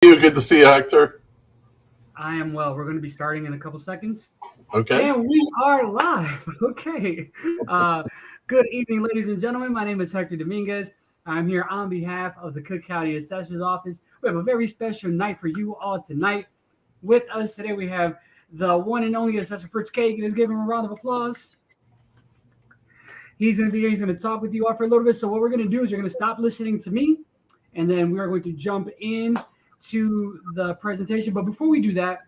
Good to see you, Hector. I am well. We're going to be starting in a couple seconds. Okay. And we are live. Okay. Good evening, ladies and gentlemen. My name is Hector Dominguez. I'm here on behalf of the Cook County Assessor's Office. We have a very special night for you all tonight. With us today, we have the one and only Assessor Fritz Kagan. Let's give him a round of applause. He's going to be here. He's going to talk with you all for a little bit. So what we're going to do is you're going to stop listening to me, and then we are going to jump in to the presentation. But before we do that,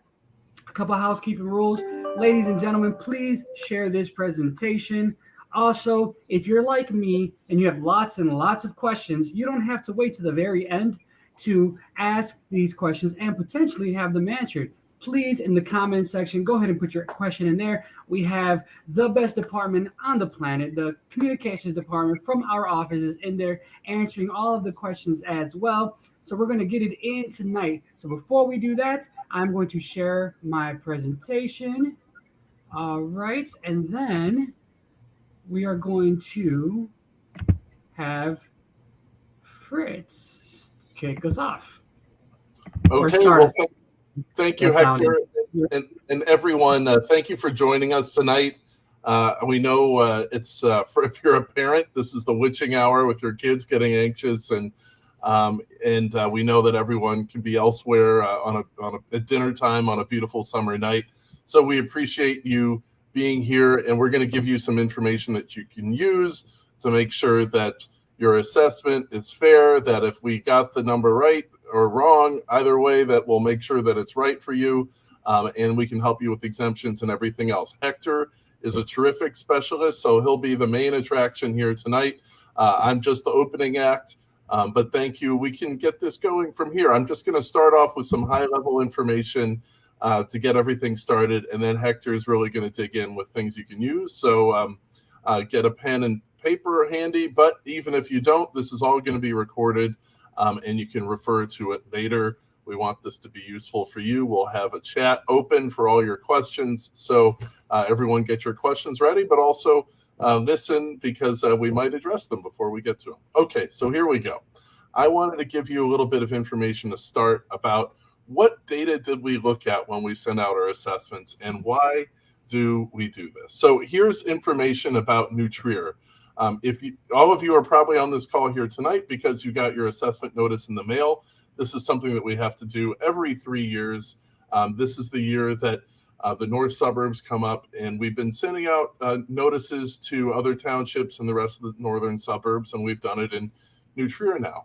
a couple of housekeeping rules. Ladies and gentlemen, please share this presentation. Also, if you're like me and you have lots and lots of questions, you don't have to wait to the very end to ask these questions and potentially have them answered. Please, in the comment section, go ahead and put your question in there. We have the best department on the planet, the communications department from our offices in there answering all of the questions as well. So we're going to get it in tonight. So before we do that, I'm going to share my presentation. All right. And then we are going to have Fritz kick us off. Okay. Well, thank you, Hector, and everyone. Thank you for joining us tonight. We know it's if you're a parent, this is the witching hour with your kids getting anxious, and we know that everyone can be elsewhere at dinner time on a beautiful summer night. So we appreciate you being here, and we're going to give you some information that you can use to make sure that your assessment is fair, that if we got the number right or wrong, either way, that we'll make sure that it's right for you, and we can help you with exemptions and everything else. Hector is a terrific specialist, so he'll be the main attraction here tonight. I'm just the opening act. But thank you. We can get this going from here. I'm just going to start off with some high-level information to get everything started, and then Hector is really going to dig in with things you can use. So get a pen and paper handy, but even if you don't, this is all going to be recorded, and you can refer to it later. We want this to be useful for you. We'll have a chat open for all your questions. So everyone get your questions ready, but also listen, because we might address them before we get to them. Okay, so here we go. I wanted to give you a little bit of information to start about what data did we look at when we sent out our assessments, and why do we do this? So here's information about New Trier. All of you are probably on this call here tonight because you got your assessment notice in the mail. This is something that we have to do every 3 years. This is the year that the north suburbs come up, and we've been sending out notices to other townships and the rest of the northern suburbs, and we've done it in New Trier now.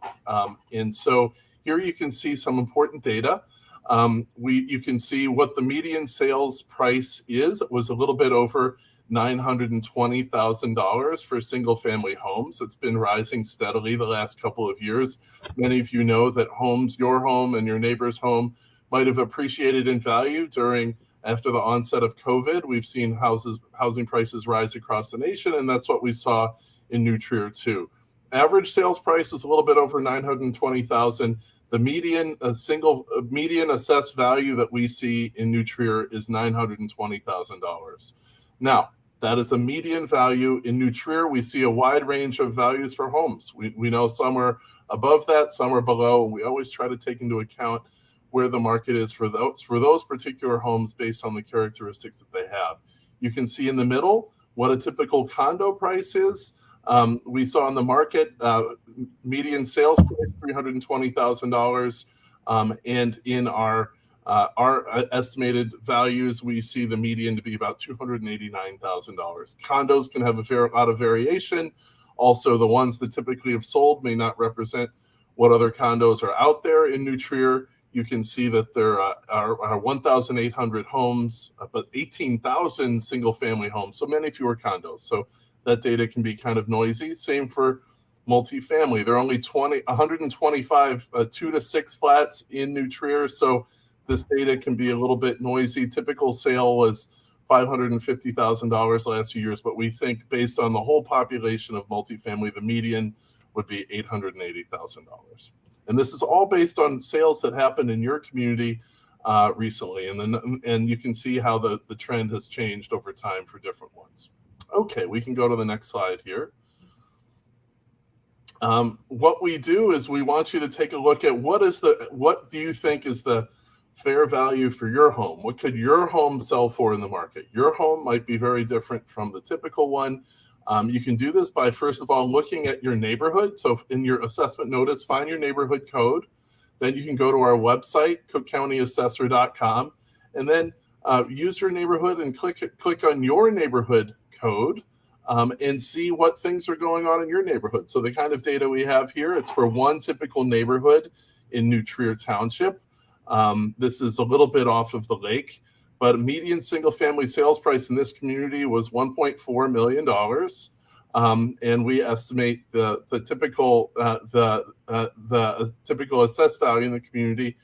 And so here you can see some important data. You can see what the median sales price is. It was a little bit over $920,000 for single-family homes. It's been rising steadily the last couple of years. Many of you know that homes, your home and your neighbor's home, might have appreciated in value after the onset of COVID. We've seen housing prices rise across the nation, and that's what we saw in New Trier too. Average sales price is a little bit over $920,000. The median assessed value that we see in New Trier is $920,000. Now, that is a median value. In New Trier, we see a wide range of values for homes. We know some are above that, some are below, and we always try to take into account where the market is for those particular homes based on the characteristics that they have. You can see in the middle what a typical condo price is. We saw in the market median sales price $320,000, and in our estimated values, we see the median to be about $289,000. Condos can have a lot of variation. Also, the ones that typically have sold may not represent what other condos are out there in New Trier. You can see that there are 1,800 homes, but 18,000 single-family homes, so many fewer condos. So that data can be kind of noisy. Same for multifamily. There are only 125 2 to 6 flats in New Trier, so this data can be a little bit noisy. Typical sale was $550,000 last few years, but we think based on the whole population of multifamily, the median would be $880,000. And this is all based on sales that happened in your community recently. And you can see how the trend has changed over time for different ones. Okay, we can go to the next slide here. What we do is we want you to take a look at what do you think is the fair value for your home? What could your home sell for in the market? Your home might be very different from the typical one. You can do this by, first of all, looking at your neighborhood. So in your assessment notice, find your neighborhood code. Then you can go to our website, cookcountyassessor.com, and then use your neighborhood and click on your neighborhood code and see what things are going on in your neighborhood. So the kind of data we have here, it's for one typical neighborhood in New Trier Township. This is a little bit off of the lake, but a median single-family sales price in this community was $1.4 million. And we estimate the typical assessed value in the community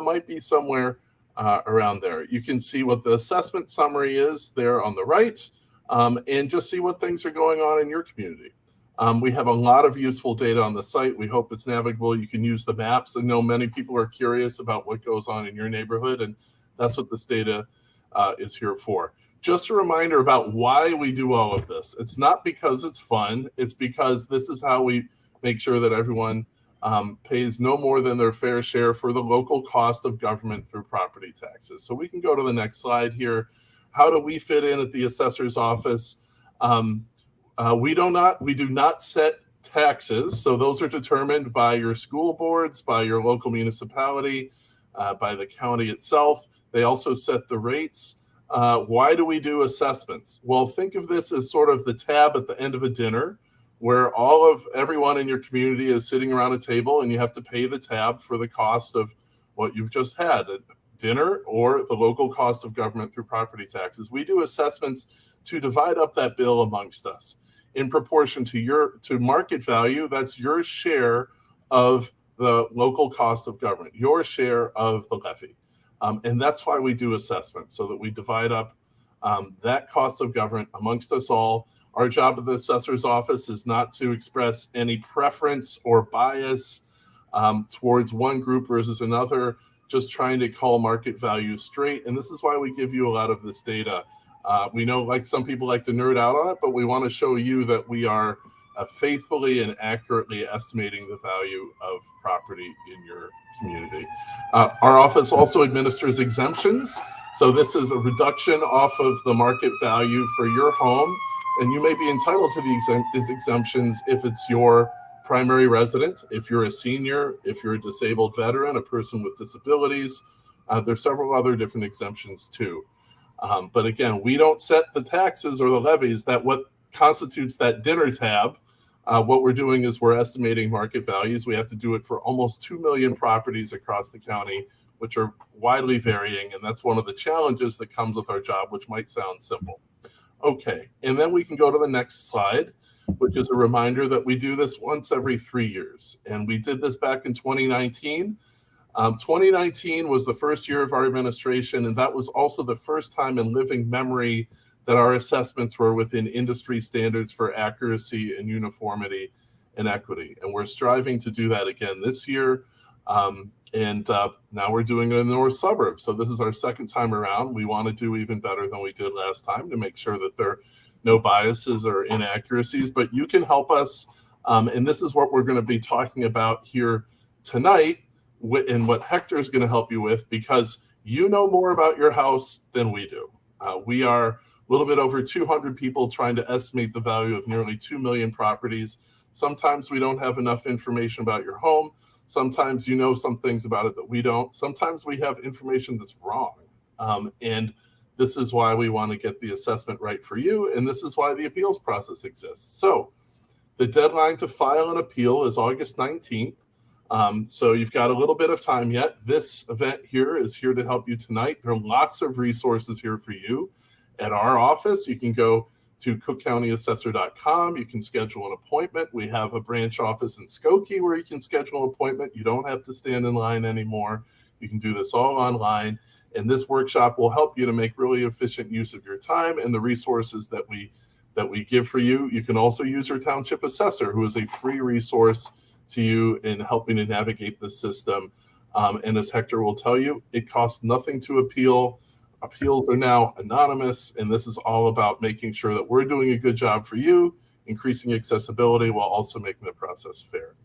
might be somewhere around there. You can see what the assessment summary is there on the right, and just see what things are going on in your community. We have a lot of useful data on the site. We hope it's navigable. You can use the maps. I know many people are curious about what goes on in your neighborhood, and that's what this data is here for. Just a reminder about why we do all of this. It's not because it's fun. It's because this is how we make sure that everyone pays no more than their fair share for the local cost of government through property taxes. So we can go to the next slide here. How do we fit in at the assessor's office? We do not set taxes. So those are determined by your school boards, by your local municipality, by the county itself. They also set the rates. Why do we do assessments? Well, think of this as sort of the tab at the end of a dinner where everyone in your community is sitting around a table and you have to pay the tab for the cost of what you've just had, dinner or the local cost of government through property taxes. We do assessments to divide up that bill amongst us in proportion to market value. That's your share of the local cost of government, your share of the levy. And that's why we do assessments, so that we divide up that cost of government amongst us all. Our job at the assessor's office is not to express any preference or bias towards one group versus another, just trying to call market value straight. And this is why we give you a lot of this data. We know, like, some people like to nerd out on it, but we want to show you that we are faithfully and accurately estimating the value of property in your community. Our office also administers exemptions. So this is a reduction off of the market value for your home, and you may be entitled to these exemptions if it's your primary residence, if you're a senior, if you're a disabled veteran, a person with disabilities. There's several other different exemptions too. But again, we don't set the taxes or the levies. That what constitutes that dinner tab. What we're doing is we're estimating market values. We have to do it for almost 2 million properties across the county, which are widely varying. And that's one of the challenges that comes with our job, which might sound simple. Okay, and then we can go to the next slide, which is a reminder that we do this once every 3 years. And we did this back in 2019. 2019 was the first year of our administration, and that was also the first time in living memory that our assessments were within industry standards for accuracy and uniformity and equity. And we're striving to do that again this year. Now we're doing it in the north suburbs. So this is our second time around. We want to do even better than we did last time to make sure that there are no biases or inaccuracies, but you can help us. And this is what we're going to be talking about here tonight, and what Hector is going to help you with, because you know more about your house than we do. We are a little bit over 200 people trying to estimate the value of nearly 2 million properties. Sometimes we don't have enough information about your home. Sometimes you know some things about it that we don't. Sometimes we have information that's wrong. And this is why we want to get the assessment right for you. And this is why the appeals process exists. So the deadline to file an appeal is August 19th. So you've got a little bit of time yet. This event here is here to help you tonight. There are lots of resources here for you. At our office, you can go to cookcountyassessor.com. You can schedule an appointment. We have a branch office in Skokie where you can schedule an appointment. You don't have to stand in line anymore. You can do this all online. And this workshop will help you to make really efficient use of your time and the resources that we give for you. You can also use your township assessor, who is a free resource to you in helping to navigate the system. And as Hector will tell you, it costs nothing to appeal. Appeals are now anonymous, and this is all about making sure that we're doing a good job for you increasing accessibility while also making the process fair.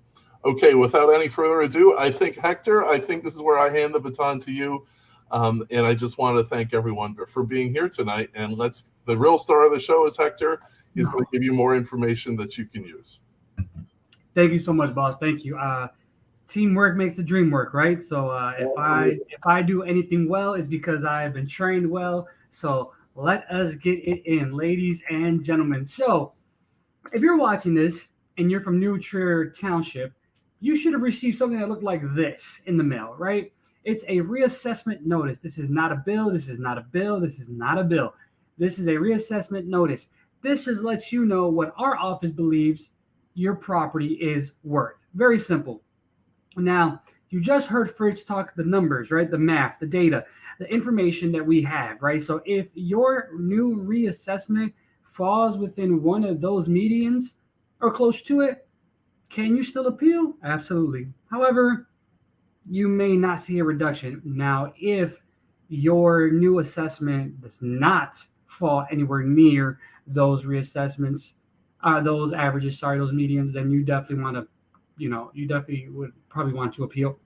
Okay, without any further ado, Hector, I think this is where I hand the baton to you. And I just want to thank everyone for being here tonight. And the real star of the show is Hector. He's going to give you more information that you can use. Thank you so much, boss. Thank you. Teamwork makes the dream work, right? So if I do anything well, it's because I've been trained well. So let us get it in, ladies and gentlemen. So if you're watching this and you're from New Trier Township, you should have received something that looked like this in the mail, right? It's a reassessment notice. This is not a bill. This is not a bill. This is not a bill. This is a reassessment notice. This just lets you know what our office believes your property is worth. Very simple. Now, you just heard Fritz talk the numbers, right? The math, the data, the information that we have, right? So if your new reassessment falls within one of those medians or close to it, can you still appeal? Absolutely. However, you may not see a reduction. Now, if your new assessment does not fall anywhere near those reassessments, those averages, those medians, then you definitely want to, you definitely would probably want to appeal.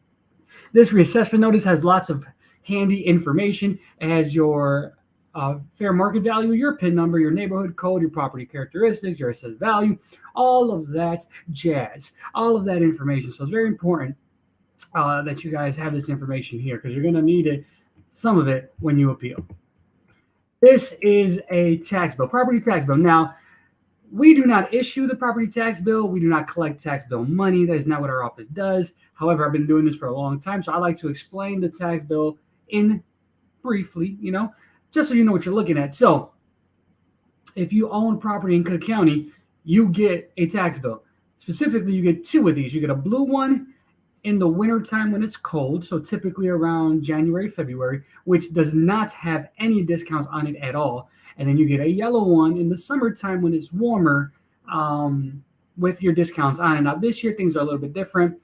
This reassessment notice has lots of handy information. It has your fair market value, your PIN number, your neighborhood code, your property characteristics, your assessed value, all of that jazz, all of that information. So it's very important that you guys have this information here because you're going to need it, some of it, when you appeal. This is a tax bill, property tax bill. Now, we do not issue the property tax bill. We do not collect tax bill money. That is not what our office does. However, I've been doing this for a long time, so I like to explain the tax bill in briefly, just so you know what you're looking at. So if you own property in Cook County, you get a tax bill. Specifically, you get two of these. You get a blue one in the wintertime when it's cold, so typically around January, February, which does not have any discounts on it at all. And then you get a yellow one in the summertime when it's warmer with your discounts on it. Now, this year, things are a little bit different.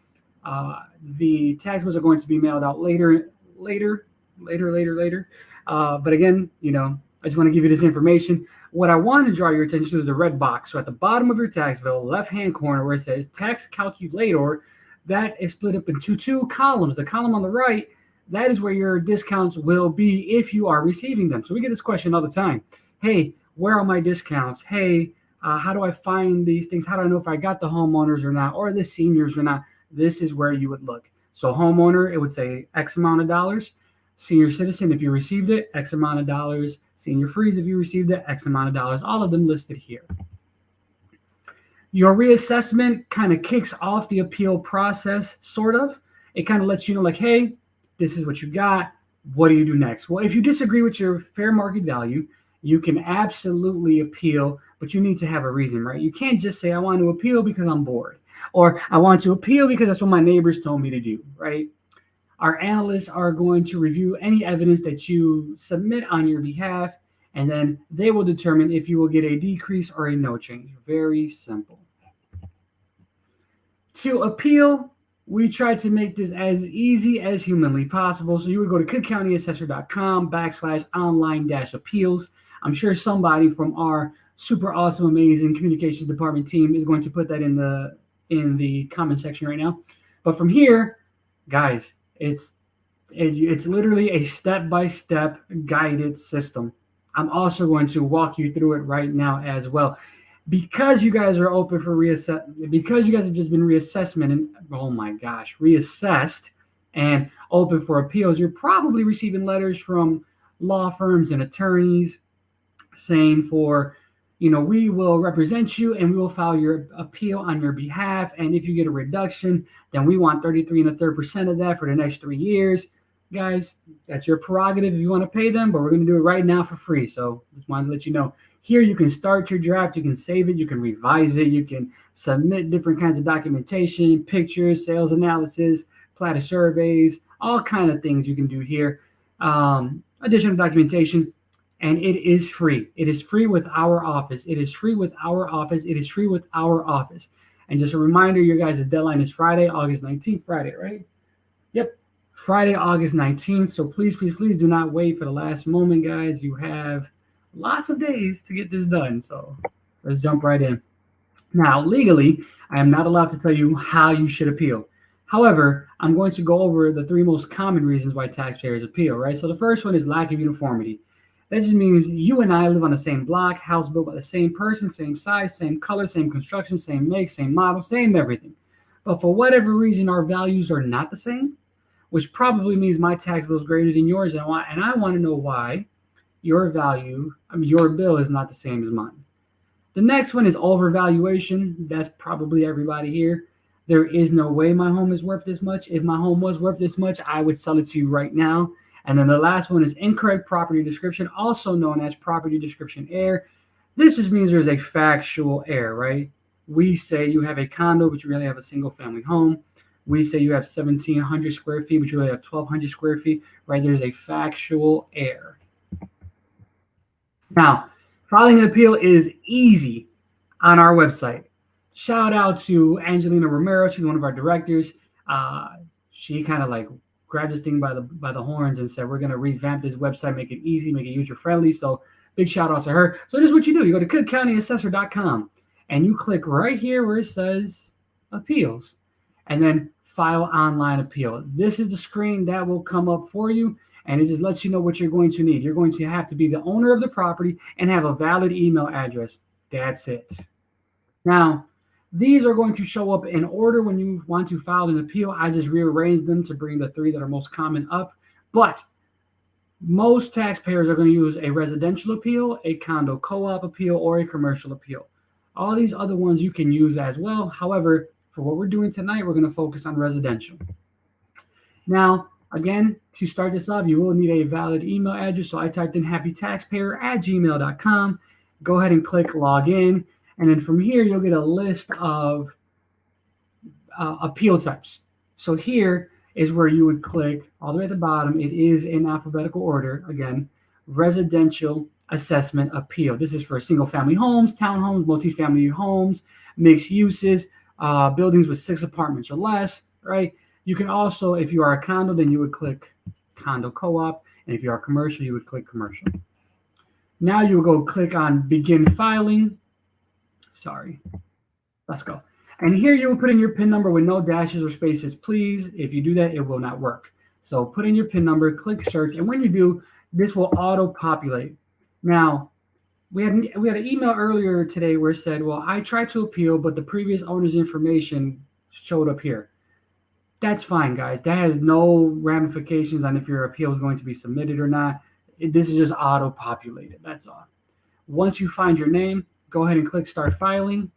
The tax bills are going to be mailed out later. But again, I just want to give you this information. What I want to draw your attention to is the red box. So at the bottom of your tax bill, left-hand corner where it says tax calculator, that is split up into two columns. The column on the right, that is where your discounts will be if you are receiving them. So we get this question all the time. Hey, where are my discounts? Hey, how do I find these things? How do I know if I got the homeowners or not, or the seniors or not? This is where you would look. So homeowner, it would say X amount of dollars. Senior citizen, if you received it, X amount of dollars. Senior freeze, if you received it, X amount of dollars. All of them listed here. Your reassessment kind of kicks off the appeal process, sort of. It kind of lets you know, like, hey, this is what you got. What do you do next? Well, if you disagree with your fair market value, you can absolutely appeal, but you need to have a reason, right? You can't just say, I want to appeal because I'm bored, or I want to appeal because that's what my neighbors told me to do, right? Our analysts are going to review any evidence that you submit on your behalf, and then they will determine if you will get a decrease or a no change. Very simple. To appeal, we try to make this as easy as humanly possible. So you would go to cookcountyassessor.com/online-appeals. I'm sure somebody from our super awesome, amazing communications department team is going to put that in the comment section right now. But from here, guys, it's literally a step-by-step guided system. I'm also going to walk you through it right now as well. Because you guys are open for reassessment, because you guys have just been reassessed and open for appeals, you're probably receiving letters from law firms and attorneys saying we will represent you and we will file your appeal on your behalf. And if you get a reduction, then we want 33 1/3% of that for the next 3 years. Guys, that's your prerogative if you want to pay them, but we're going to do it right now for free. So just wanted to let you know. Here you can start your draft, you can save it, you can revise it, you can submit different kinds of documentation, pictures, sales analysis, plat surveys, all kind of things you can do here. Additional documentation, and it is free. It is free with our office. It is free with our office. It is free with our office. And just a reminder, your guys' deadline is Friday, August 19th. Friday, right? Yep. Friday, August 19th. So please, please, please do not wait for the last moment, guys. You have lots of days to get this done. So let's jump right in. Now, legally, I am not allowed to tell you how you should appeal. However, I'm going to go over the three most common reasons why taxpayers appeal, right? So the first one is lack of uniformity. That just means you and I live on the same block, house built by the same person, same size, same color, same construction, same make, same model, same everything. But for whatever reason, our values are not the same, which probably means my tax bill is greater than yours. And I want to know why your bill is not the same as mine. The next one is overvaluation. That's probably everybody here. There is no way my home is worth this much. If my home was worth this much, I would sell it to you right now. And then the last one is incorrect property description, also known as property description error. This just means there's a factual error, right? We say you have a condo, but you really have a single family home. We say you have 1,700 square feet, but you really have 1,200 square feet, right? There's a factual error. Now, filing an appeal is easy on our website. Shout out to Angelina Romero. She's one of our directors. She kind of like grabbed this thing by the horns and said, we're going to revamp this website, make it easy, make it user-friendly. So big shout out to her. So this is what you do. You go to cookcountyassessor.com and you click right here where it says appeals and then file online appeal. This is the screen that will come up for you. And it just lets you know what you're going to need. You're going to have to be the owner of the property and have a valid email address. That's it. Now, these are going to show up in order when you want to file an appeal. I just rearranged them to bring the three that are most common up. But most taxpayers are going to use a residential appeal, a condo co-op appeal, or a commercial appeal. All these other ones you can use as well. However, for what we're doing tonight, we're going to focus on residential. Now, again, to start this off, you will need a valid email address. So I typed in happytaxpayer@gmail.com. Go ahead and click log in. And then from here, you'll get a list of appeal types. So here is where you would click all the way at the bottom. It is in alphabetical order. Again, residential assessment appeal. This is for single family homes, townhomes, multifamily homes, mixed uses, buildings with 6 apartments or less, right? You can also, if you are a condo, then you would click condo co-op. And if you are commercial, you would click commercial. Now you will go click on begin filing. Sorry. Let's go. And here you will put in your PIN number with no dashes or spaces, please. If you do that, it will not work. So put in your PIN number, click search. And when you do, this will auto-populate. Now, we had an email earlier today where it said, well, I tried to appeal, but the previous owner's information showed up here. That's fine, guys. That has no ramifications on if your appeal is going to be submitted or not. This is just auto-populated. That's all. Once you find your name, go ahead and click Start Filing.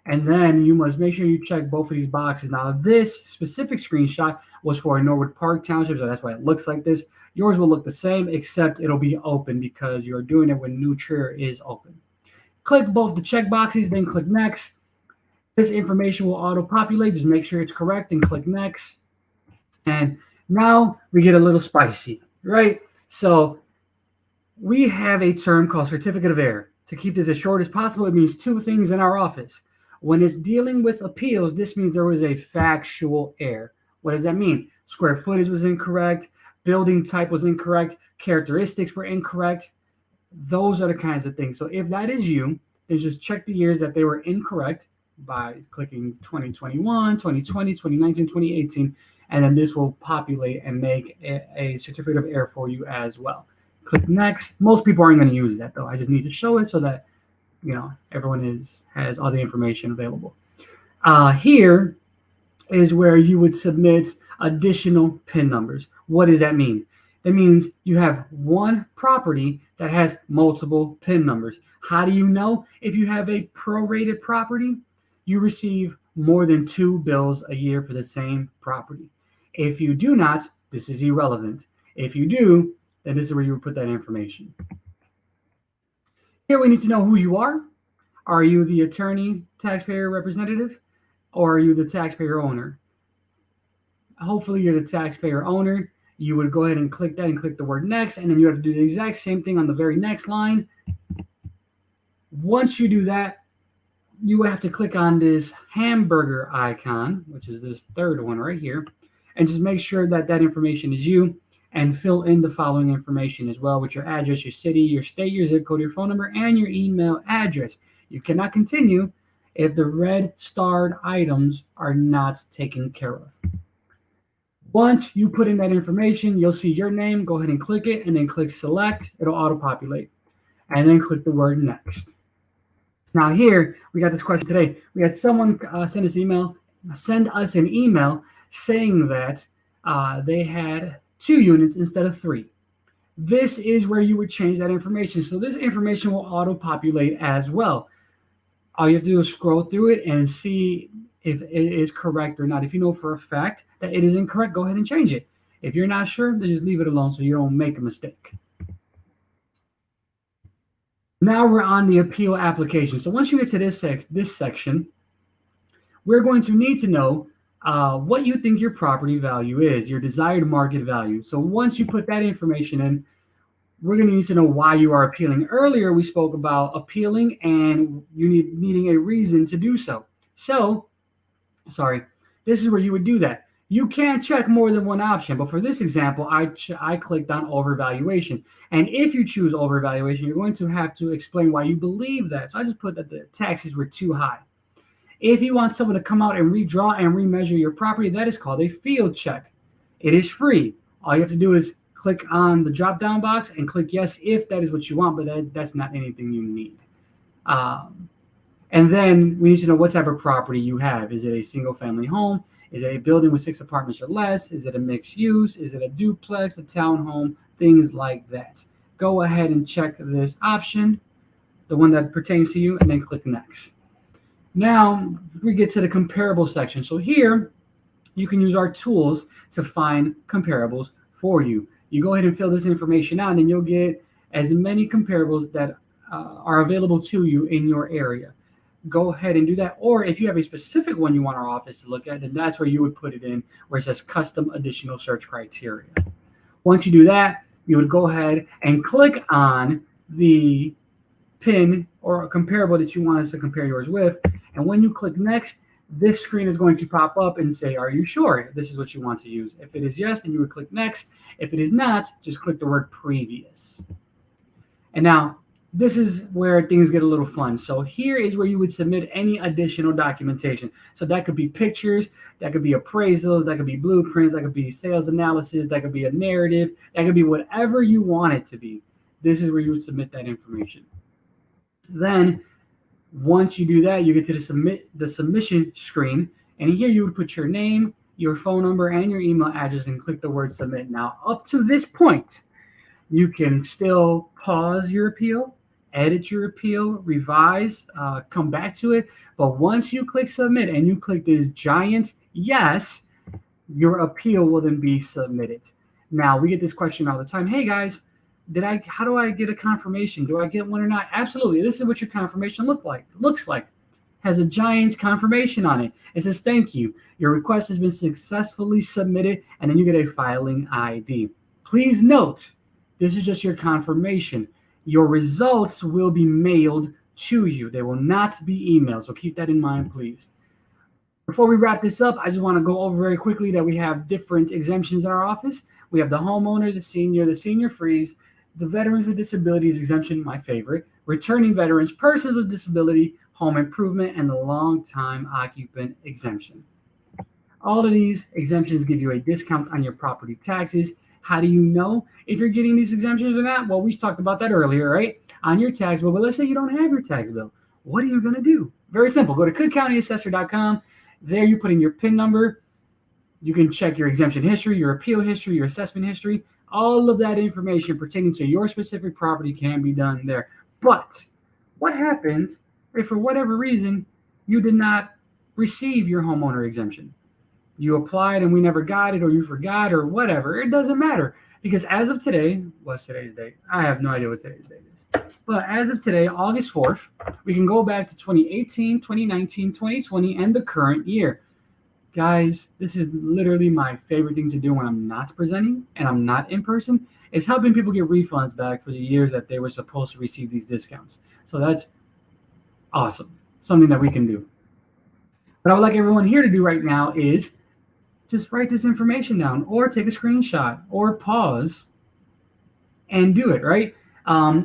And then you must make sure you check both of these boxes. Now, this specific screenshot was for Norwood Park Township, so that's why it looks like this. Yours will look the same, except it'll be open because you're doing it when New Trier is open. Click both the check boxes, then click Next. This information will auto-populate. Just make sure it's correct and click Next. And now we get a little spicy, right? So we have a term called certificate of error. To keep this as short as possible, it means 2 things in our office. When it's dealing with appeals, this means there was a factual error. What does that mean? Square footage was incorrect, building type was incorrect, characteristics were incorrect. Those are the kinds of things. So if that is you, then just check the years that they were incorrect by clicking 2021, 2020, 2019, 2018, and then this will populate and make a certificate of error for you as well. Click Next. Most people aren't going to use that, though. I just need to show it so that everyone has all the information available. Here is where you would submit additional PIN numbers. What does that mean? That means you have one property that has multiple PIN numbers. How do you know? If you have a prorated property, you receive more than 2 bills a year for the same property. If you do not, this is irrelevant. If you do, then this is where you would put that information. Here we need to know who you are. Are you the attorney, taxpayer representative, or are you the taxpayer owner? Hopefully you're the taxpayer owner. You would go ahead and click that and click the word next, and then you have to do the exact same thing on the very next line. Once you do that, you have to click on this hamburger icon, which is this third one right here, and just make sure that that information is you, and fill in the following information as well, with your address, your city, your state, your zip code, your phone number, and your email address. You cannot continue if the red starred items are not taken care of. Once you put in that information, you'll see your name. Go ahead and click it, and then click select. It'll auto-populate. And then click the word next. Now here, we got this question today. We had someone send us an email saying that they had 2 units instead of 3. This is where you would change that information. So this information will auto-populate as well. All you have to do is scroll through it and see if it is correct or not. If you know for a fact that it is incorrect, go ahead and change it. If you're not sure, then just leave it alone so you don't make a mistake. Now we're on the appeal application. So once you get to this section, we're going to need to know what you think your property value is, your desired market value. So once you put that information in, we're going to need to know why you are appealing. Earlier, we spoke about appealing and you needing a reason to do so. This is where you would do that. You can check more than one option, but for this example, I clicked on overvaluation. And if you choose overvaluation, you're going to have to explain why you believe that. So I just put that the taxes were too high. If you want someone to come out and redraw and remeasure your property, that is called a field check. It is free. All you have to do is click on the drop-down box and click yes if that is what you want, but that's not anything you need. And then we need to know what type of property you have. Is it a single-family home? Is it a building with 6 apartments or less? Is it a mixed use? Is it a duplex, a townhome? Things like that. Go ahead and check this option, the one that pertains to you, and then click next. Now we get to the comparable section. So here you can use our tools to find comparables for you. You go ahead and fill this information out, and you'll get as many comparables that are available to you in your area. Go ahead and do that. Or if you have a specific one you want our office to look at, then that's where you would put it in, where it says custom additional search criteria. Once you do that, you would go ahead and click on the pin or a comparable that you want us to compare yours with. And when you click next, this screen is going to pop up and say, are you sure this is what you want to use? If it is yes, then you would click next. If it is not, just click the word previous. And now this is where things get a little fun. So here is where you would submit any additional documentation. So that could be pictures, that could be appraisals, that could be blueprints, that could be sales analysis, that could be a narrative, that could be whatever you want it to be. This is where you would submit that information. Then once you do that, you get to the submission screen, and here you would put your name, your phone number, and your email address and click the word submit. Now, up to this point, you can still pause your appeal, edit your appeal, revise, come back to it. But once you click submit and you click this giant yes, your appeal will then be submitted. Now, we get this question all the time. Hey guys, how do I get a confirmation? Do I get one or not? Absolutely. This is what your confirmation looks like. Has a giant confirmation on it. It says, thank you. Your request has been successfully submitted, and then you get a filing ID. Please note, this is just your confirmation. Your results will be mailed to you. They will not be emailed. So keep that in mind, please. Before we wrap this up, I just want to go over very quickly that we have different exemptions in our office. We have the homeowner, the senior freeze, the veterans with disabilities exemption, my favorite, returning veterans, persons with disability, home improvement, and the long-time occupant exemption. All of these exemptions give you a discount on your property taxes. How do you know if you're getting these exemptions or not? Well, we talked about that earlier, right? On your tax bill, but let's say you don't have your tax bill. What are you going to do? Very simple. Go to cookcountyassessor.com. There you put in your PIN number. You can check your exemption history, your appeal history, your assessment history. All of that information pertaining to your specific property can be done there. But what happens if for whatever reason you did not receive your homeowner exemption? You applied and we never got it, or you forgot, or whatever. It doesn't matter, because as of today, what's today's date? I have no idea what today's date is. But as of today, August 4th, we can go back to 2018, 2019, 2020, and the current year. Guys, this is literally my favorite thing to do when I'm not presenting and I'm not in person, is helping people get refunds back for the years that they were supposed to receive these discounts. So that's awesome. Something that we can do. What I would like everyone here to do right now is just write this information down, or take a screenshot, or pause and do it, right?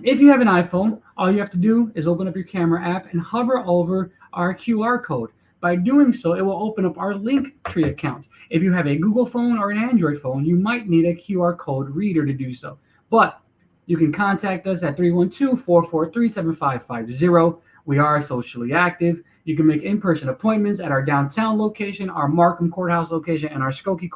If you have an iPhone, all you have to do is open up your camera app and hover over our QR code. By doing so, it will open up our Linktree account. If you have a Google phone or an Android phone, you might need a QR code reader to do so. But you can contact us at 312-443-7550. We are socially active. You can make in-person appointments at our downtown location, our Markham Courthouse location, and our Skokie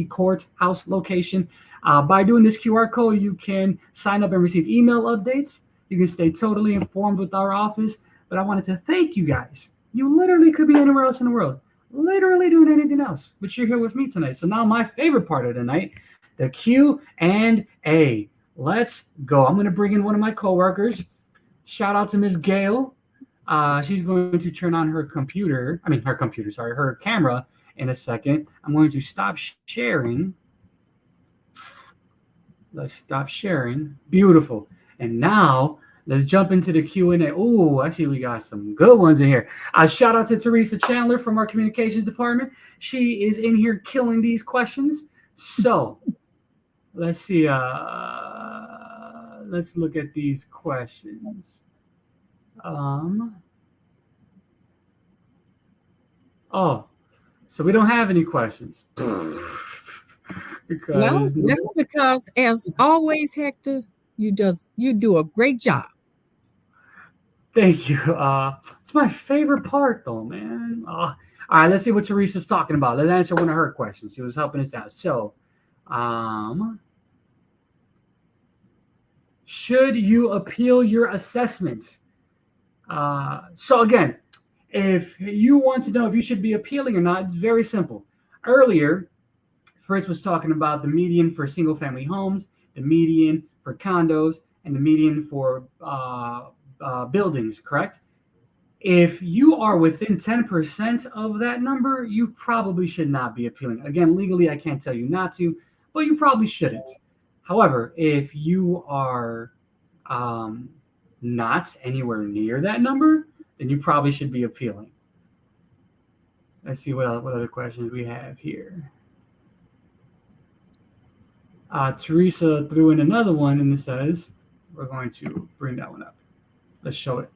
Courthouse location. By doing this QR code, you can sign up and receive email updates. You can stay totally informed with our office. But I wanted to thank you guys. You literally could be anywhere else in the world, literally doing anything else, but you're here with me tonight. So now my favorite part of the night, the Q&A. Let's go. I'm going to bring in one of my coworkers. Shout out to Miss Gail. She's going to turn on her camera in a second. I'm going to stop sharing. Let's stop sharing. Beautiful. And now let's jump into the Q&A. Oh, I see we got some good ones in here. Shout out to Teresa Chandler from our communications department. She is in here killing these questions. So let's see. Let's look at these questions. Oh, so we don't have any questions. Well, that's because, as always, Hector, you do a great job. Thank you. It's my favorite part, though, man. All right, let's see what Teresa's talking about. Let's answer one of her questions. She was helping us out. So, should you appeal your assessment? So again, if you want to know if you should be appealing or not, it's very simple. Earlier, Fritz was talking about the median for single-family homes, the median for condos, and the median for buildings, correct? If you are within 10% of that number, you probably should not be appealing. Again, legally, I can't tell you not to, but you probably shouldn't. However, if you are not anywhere near that number, then you probably should be appealing. Let's see what other questions we have here. Teresa threw in another one, and it says, we're going to bring that one up. Let's show it.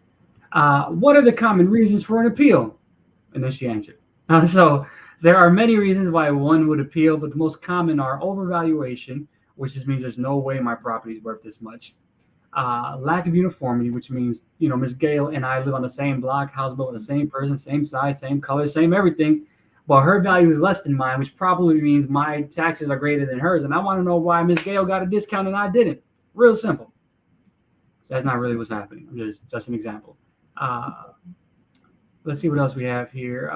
What are the common reasons for an appeal? And then she answered. So there are many reasons why one would appeal, but the most common are overvaluation, which just means there's no way my property is worth this much. Lack of uniformity, which means, Ms. Gail and I live on the same block, house built with the same person, same size, same color, same everything. But her value is less than mine, which probably means my taxes are greater than hers. And I want to know why Ms. Gail got a discount and I didn't. Real simple. That's not really what's happening. I'm just an example. Let's see what else we have here.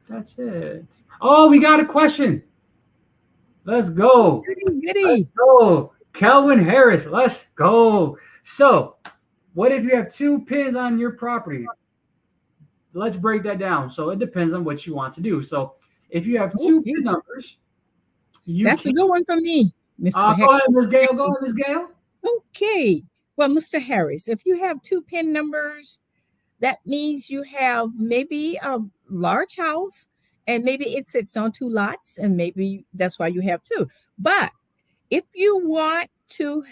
That's it. Oh, we got a question. Let's go. Goody. Let's go. Kelvin Harris, let's go. So, what if you have 2 pins on your property? Let's break that down. So, it depends on what you want to do. So, if you have 2 pin numbers, that's a good one for me, Mr. Go ahead, Ms. Gail. Go ahead, Ms. Gail. Okay. Well, Mr. Harris, if you have 2 pin numbers, that means you have maybe a large house and maybe it sits on 2 lots and maybe that's why you have 2. But if you want to,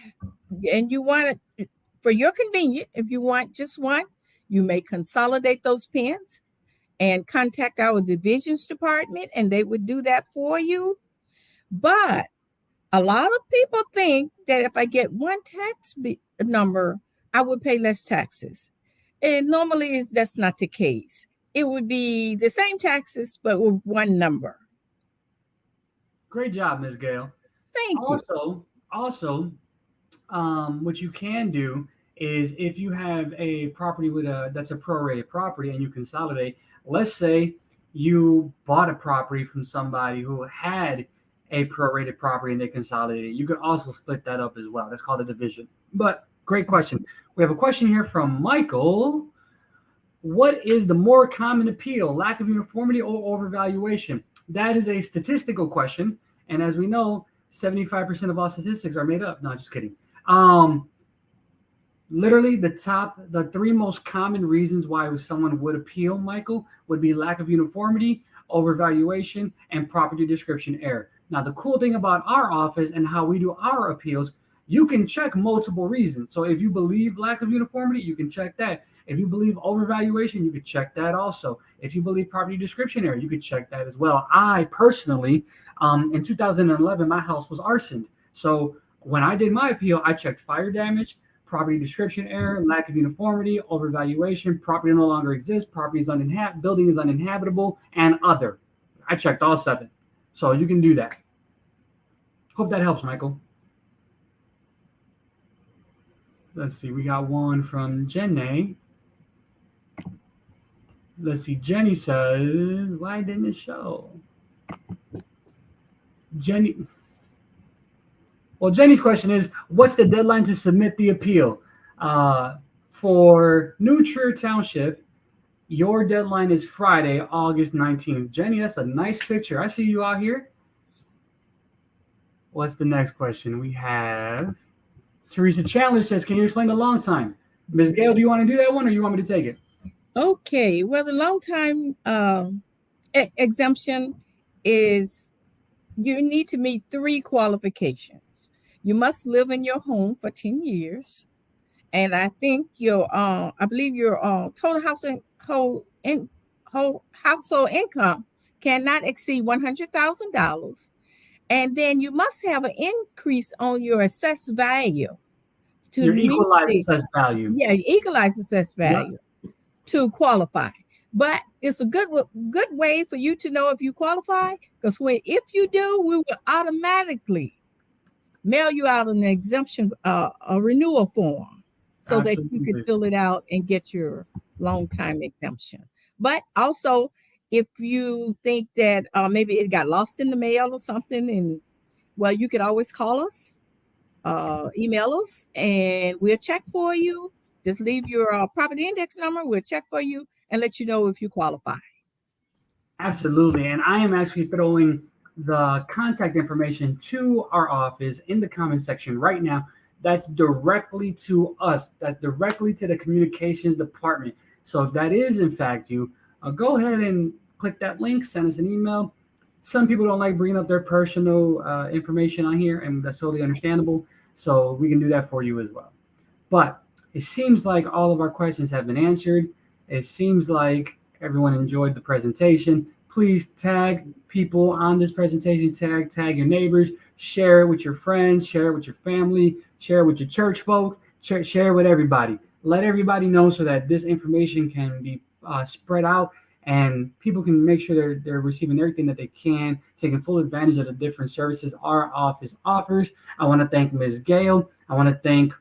and you want it for your convenience, if you want just one, you may consolidate those pins and contact our divisions department and they would do that for you. But a lot of people think that if I get one tax number, I would pay less taxes. And normally that's not the case. It would be the same taxes, but with one number. Great job, Ms. Gail. Thank you. Also, what you can do is if you have a property that's a prorated property and you consolidate, let's say you bought a property from somebody who had a prorated property and they consolidated. You can also split that up as well. That's called a division. But great question. We have a question here from Michael. What is the more common appeal, lack of uniformity or overvaluation? That is a statistical question. And as we know, 75% of all statistics are made up. No, just kidding. Literally the 3 most common reasons why someone would appeal, Michael, would be lack of uniformity, overvaluation, and property description error. Now, the cool thing about our office and how we do our appeals, You can check multiple reasons. So if you believe lack of uniformity, you can check that. If you believe overvaluation, you could check that also. If you believe property description error, you could check that as well. I personally, in 2011, my house was arsoned. So when I did my appeal, I checked fire damage, property description error, lack of uniformity, overvaluation, property no longer exists, property is building is uninhabitable, and other. I checked all 7. So you can do that. Hope that helps, Michael. Let's see. We got one from Jenny. Let's see. Jenny says, why didn't it show? Jenny's question is, what's the deadline to submit the appeal? For New Trier Township, your deadline is Friday, August 19th. Jenny, that's a nice picture. I see you out here. What's the next question? We have Teresa Chandler says, can you explain the long time? Ms. Gail, do you want to do that one or you want me to take it? Okay. Well, the long time exemption is you need to meet 3 qualifications. You must live in your home for 10 years. And I think I believe your total household income cannot exceed $100,000. And then you must have an increase on your assessed value. Your equalized assessed value. Yeah, equalized assessed value to qualify. But it's a good way for you to know if you qualify, because if you do, we will automatically mail you out an exemption, a renewal form, so that you can fill it out and get your long time exemption. But also, if you think that maybe it got lost in the mail or something, and you could always call us, email us, and we'll check for you. Just leave your property index number. We'll check for you and let you know if you qualify. Absolutely. And I am actually throwing the contact information to our office in the comment section right now. That's directly to us. That's directly to the communications department. So if that is in fact you, go ahead and click that link, send us an email. Some people don't like bringing up their personal information on here, and that's totally understandable. So we can do that for you as well. But it seems like all of our questions have been answered. It seems like everyone enjoyed the presentation. Please tag people on this presentation, tag your neighbors, share it with your friends, share it with your family, share it with your church folk, share it with everybody. Let everybody know so that this information can be spread out and people can make sure they're receiving everything that they can, taking full advantage of the different services our office offers. I want to thank Ms. Gail. I want to thank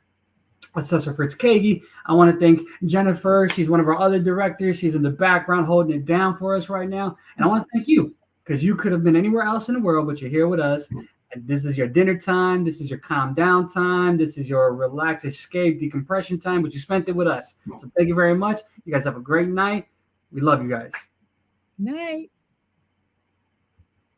Assessor Fritz Kagi. I want to thank Jennifer. She's one of our other directors. She's in the background holding it down for us right now. And I want to thank you, because you could have been anywhere else in the world, but you're here with us. And this is your dinner time. This is your calm down time. This is your relax, escape, decompression time, but you spent it with us. So thank you very much. You guys have a great night. We love you guys. Night.